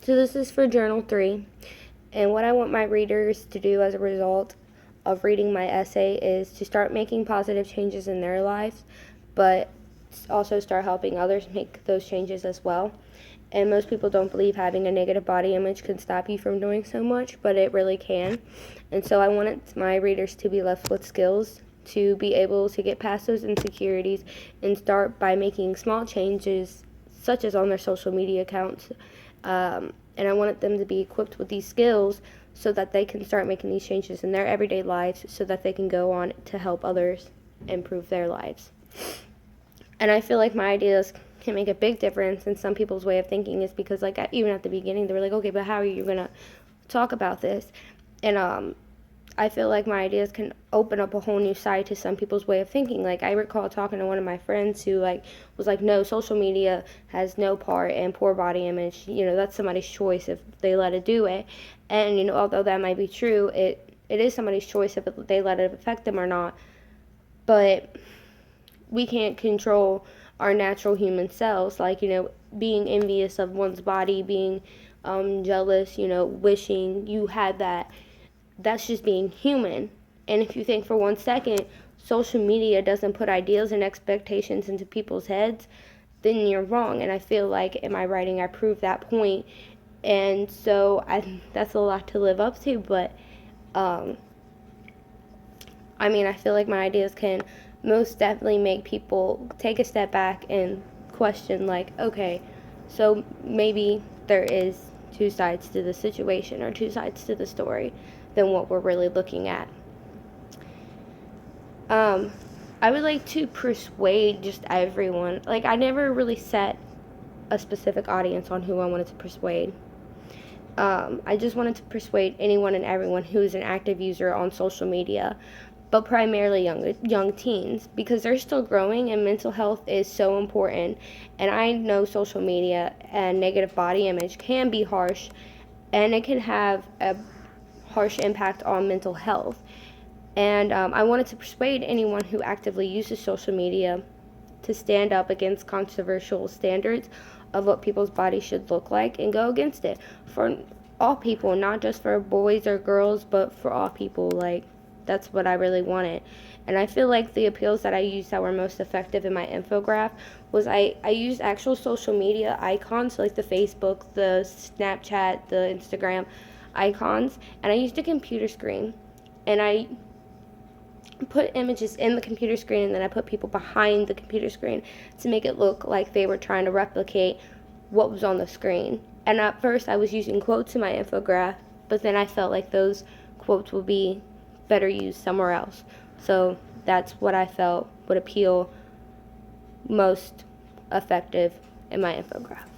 So this is for Journal 3, and what I want my readers to do as a result of reading my essay is to start making positive changes in their lives, but also start helping others make those changes as well. And most people don't believe having a negative body image can stop you from doing so much, but it really can. And so I wanted my readers to be left with skills to be able to get past those insecurities and start by making small changes, such as on their social media accounts. And I wanted them to be equipped with these skills so that they can start making these changes in their everyday lives so that they can go on to help others improve their lives. And I feel like my ideas can make a big difference in some people's way of thinking, is because, like, even at the beginning, they were like, okay, but how are you going to talk about this? And I feel like my ideas can open up a whole new side to some people's way of thinking. Like, I recall talking to one of my friends who, like, was like, no, social media has no part in poor body image. You know, that's somebody's choice if they let it do it. And, you know, although that might be true, it is somebody's choice if they let it affect them or not. But we can't control our natural human selves, like, you know, being envious of one's body, being jealous, you know, wishing you had that. That's just being human. And if you think for 1 second social media doesn't put ideals and expectations into people's heads, then you're wrong. And I feel like in my writing I proved that point. And so that's a lot to live up to, but I mean, I feel like my ideas can most definitely make people take a step back and question, like, okay, so maybe there is two sides to the situation or two sides to the story than what we're really looking at. I would like to persuade just everyone. Like, I never really set a specific audience on who I wanted to persuade. I just wanted to persuade anyone and everyone who is an active user on social media, but primarily young teens, because they're still growing and mental health is so important. And I know social media and negative body image can be harsh, and it can have a harsh impact on mental health. And I wanted to persuade anyone who actively uses social media to stand up against controversial standards of what people's bodies should look like and go against it for all people, not just for boys or girls, but for all people. Like, that's what I really wanted. And I feel like the appeals that I used that were most effective in my infograph was I used actual social media icons, like the Facebook, the Snapchat, the Instagram icons, and I used a computer screen. And I put images in the computer screen, and then I put people behind the computer screen to make it look like they were trying to replicate what was on the screen. And at first I was using quotes in my infograph, but then I felt like those quotes would be better used somewhere else. So that's what I felt would appeal most effective in my infograph.